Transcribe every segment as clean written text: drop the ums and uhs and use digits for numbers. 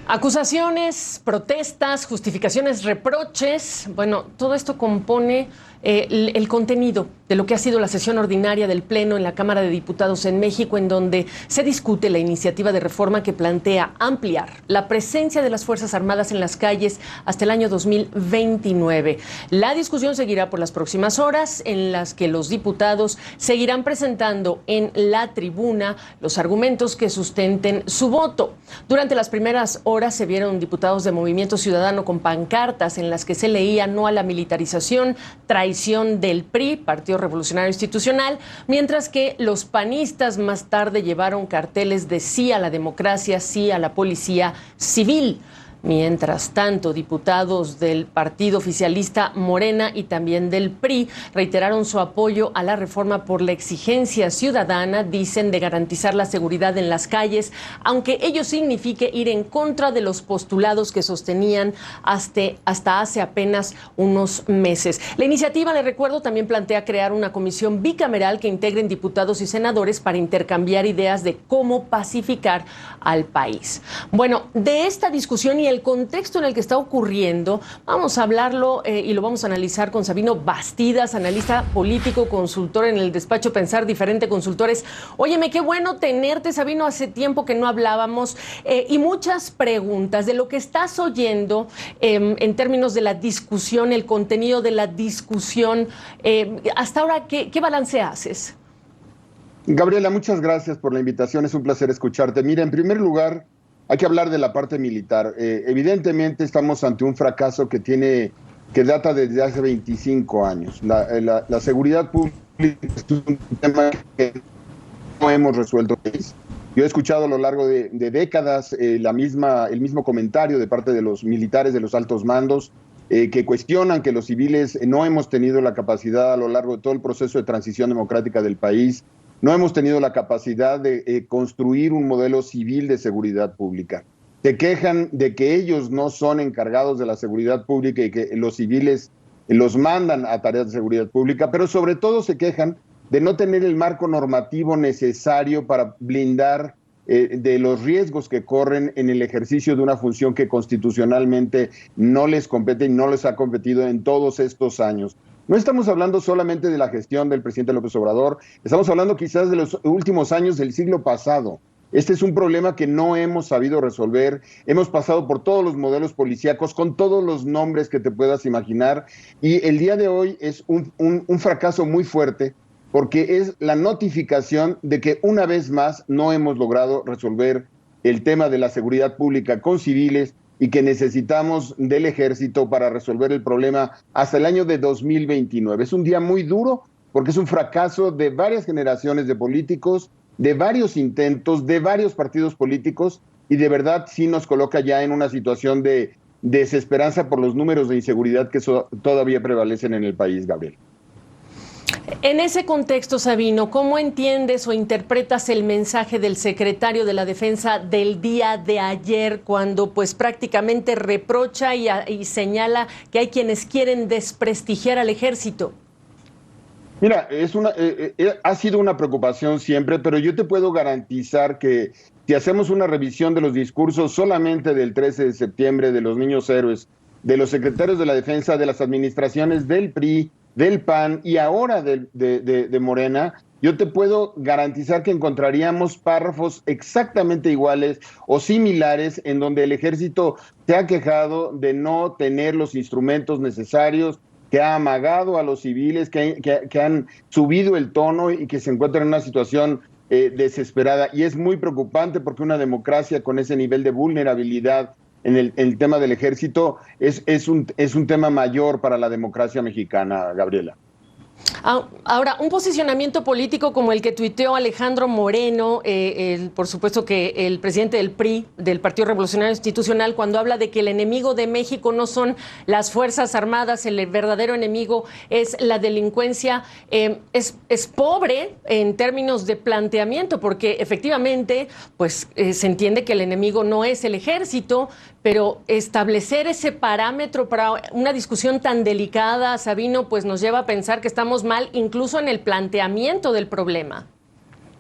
Acusaciones, protestas, justificaciones, reproches, bueno, todo esto compone el contenido de lo que ha sido la sesión ordinaria del Pleno en la Cámara de Diputados en México, en donde se discute la iniciativa de reforma que plantea ampliar la presencia de las Fuerzas Armadas en las calles hasta el año 2029. La discusión seguirá por las próximas horas, en las que los diputados seguirán presentando en la tribuna los argumentos que sustenten su voto. Durante las primeras horas se vieron diputados de Movimiento Ciudadano con pancartas en las que se leía no a la militarización, traición del PRI, Partido Revolucionario Institucional, mientras que los panistas más tarde llevaron carteles de sí a la democracia, sí a la policía civil. Mientras tanto, diputados del partido oficialista Morena y también del PRI reiteraron su apoyo a la reforma por la exigencia ciudadana, dicen, de garantizar la seguridad en las calles, aunque ello signifique ir en contra de los postulados que sostenían hasta hace apenas unos meses. La iniciativa, le recuerdo, también plantea crear una comisión bicameral que integren diputados y senadores para intercambiar ideas de cómo pacificar al país. Bueno, de esta discusión y el contexto en el que está ocurriendo, vamos a hablarlo y lo vamos a analizar con Sabino Bastidas, analista político, consultor en el despacho Pensar Diferente Consultores. Óyeme, qué bueno tenerte, Sabino, hace tiempo que no hablábamos y muchas preguntas de lo que estás oyendo en términos de la discusión, el contenido de la discusión. Hasta ahora, ¿qué balance haces? Gabriela, muchas gracias por la invitación, es un placer escucharte. Mira, en primer lugar, hay que hablar de la parte militar. Evidentemente estamos ante un fracaso que data desde hace 25 años. La seguridad pública es un tema que no hemos resuelto. Yo he escuchado a lo largo de décadas el mismo comentario de parte de los militares, de los altos mandos, que cuestionan que los civiles no hemos tenido la capacidad a lo largo de todo el proceso de transición democrática del país. No hemos tenido la capacidad de construir un modelo civil de seguridad pública. Se quejan de que ellos no son encargados de la seguridad pública y que los civiles los mandan a tareas de seguridad pública, pero sobre todo se quejan de no tener el marco normativo necesario para blindar de los riesgos que corren en el ejercicio de una función que constitucionalmente no les compete y no les ha competido en todos estos años. No estamos hablando solamente de la gestión del presidente López Obrador, estamos hablando quizás de los últimos años del siglo pasado. Este es un problema que no hemos sabido resolver, hemos pasado por todos los modelos policíacos, con todos los nombres que te puedas imaginar, y el día de hoy es un fracaso muy fuerte, porque es la notificación de que una vez más no hemos logrado resolver el tema de la seguridad pública con civiles, y que necesitamos del ejército para resolver el problema hasta el año de 2029. Es un día muy duro porque es un fracaso de varias generaciones de políticos, de varios intentos, de varios partidos políticos, y de verdad sí nos coloca ya en una situación de desesperanza por los números de inseguridad que todavía prevalecen en el país, Gabriel. En ese contexto, Sabino, ¿cómo entiendes o interpretas el mensaje del secretario de la Defensa del día de ayer, cuando pues prácticamente reprocha y señala que hay quienes quieren desprestigiar al ejército? Mira, ha sido una preocupación siempre, pero yo te puedo garantizar que si hacemos una revisión de los discursos solamente del 13 de septiembre, de los niños héroes, de los secretarios de la Defensa, de las administraciones del PRI, del PAN y ahora de Morena, yo te puedo garantizar que encontraríamos párrafos exactamente iguales o similares en donde el ejército se ha quejado de no tener los instrumentos necesarios, que ha amagado a los civiles, que han subido el tono y que se encuentran en una situación desesperada. Y es muy preocupante porque una democracia con ese nivel de vulnerabilidad en el tema del ejército es un tema mayor para la democracia mexicana, Gabriela. Ahora, un posicionamiento político como el que tuiteó Alejandro Moreno, por supuesto que el presidente del PRI, del Partido Revolucionario Institucional, cuando habla de que el enemigo de México no son las Fuerzas Armadas, el verdadero enemigo es la delincuencia, es pobre en términos de planteamiento, porque efectivamente pues, se entiende que el enemigo no es el ejército, pero establecer ese parámetro para una discusión tan delicada, Sabino, pues nos lleva a pensar que estamos mal incluso en el planteamiento del problema.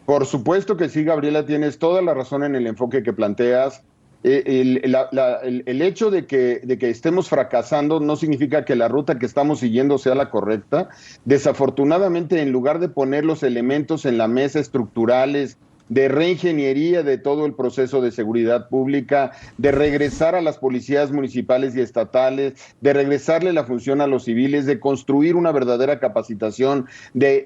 Por supuesto que sí, Gabriela, tienes toda la razón en el enfoque que planteas. el hecho de que estemos fracasando no significa que la ruta que estamos siguiendo sea la correcta. Desafortunadamente, en lugar de poner los elementos en la mesa estructurales de reingeniería de todo el proceso de seguridad pública, de regresar a las policías municipales y estatales, de regresarle la función a los civiles, de construir una verdadera capacitación, de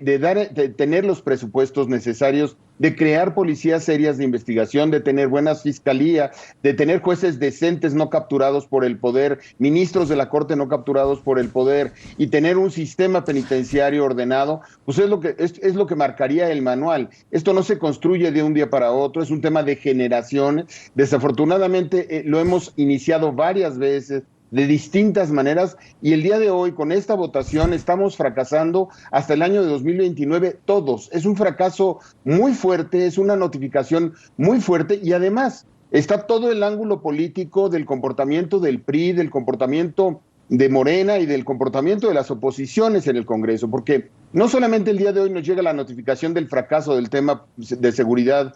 tener los presupuestos necesarios, de crear policías serias de investigación, de tener buenas fiscalías, de tener jueces decentes no capturados por el poder, ministros de la Corte no capturados por el poder, y tener un sistema penitenciario ordenado, pues es lo que marcaría el manual. Esto no se construye de un día para otro, es un tema de generaciones. Desafortunadamente lo hemos iniciado varias veces, de distintas maneras, y el día de hoy con esta votación estamos fracasando hasta el año de 2029 todos. Es un fracaso muy fuerte, es una notificación muy fuerte, y además está todo el ángulo político del comportamiento del PRI, del comportamiento de Morena y del comportamiento de las oposiciones en el Congreso, porque no solamente el día de hoy nos llega la notificación del fracaso del tema de seguridad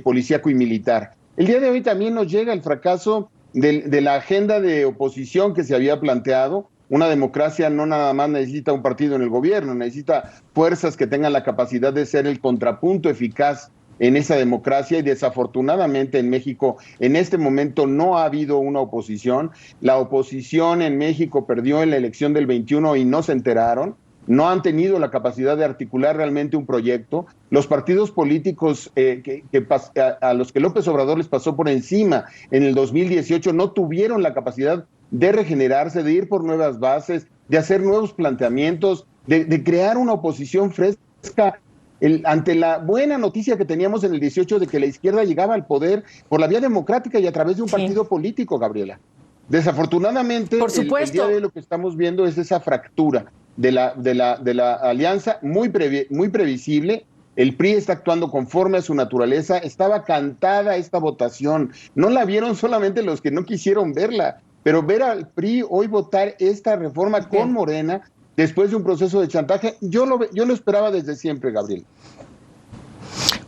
policíaco y militar, el día de hoy también nos llega el fracaso de la agenda de oposición que se había planteado. Una democracia no nada más necesita un partido en el gobierno, necesita fuerzas que tengan la capacidad de ser el contrapunto eficaz en esa democracia, y desafortunadamente en México en este momento no ha habido una oposición. La oposición en México perdió en la elección del 21 y no se enteraron. No han tenido la capacidad de articular realmente un proyecto. Los partidos políticos a los que López Obrador les pasó por encima en el 2018 no tuvieron la capacidad de regenerarse, de ir por nuevas bases, de hacer nuevos planteamientos, de crear una oposición fresca. Ante la buena noticia que teníamos en el 18 de que la izquierda llegaba al poder por la vía democrática y a través de un partido político, Gabriela. Desafortunadamente, el día de hoy lo que estamos viendo es esa fractura de la alianza muy previsible. El PRI está actuando conforme a su naturaleza. Estaba cantada esta votación. No la vieron solamente los que no quisieron verla, pero ver al PRI hoy votar esta reforma con Morena después de un proceso de chantaje, yo lo esperaba desde siempre, Gabriel.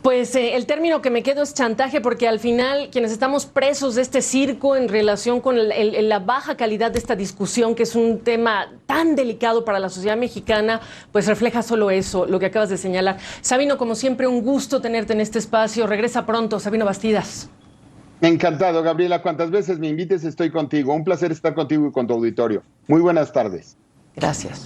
Pues el término que me quedo es chantaje, porque al final quienes estamos presos de este circo en relación con la baja calidad de esta discusión, que es un tema tan delicado para la sociedad mexicana, pues refleja solo eso, lo que acabas de señalar. Sabino, como siempre, un gusto tenerte en este espacio. Regresa pronto, Sabino Bastidas. Encantado, Gabriela. Cuantas veces me invites estoy contigo. Un placer estar contigo y con tu auditorio. Muy buenas tardes. Gracias.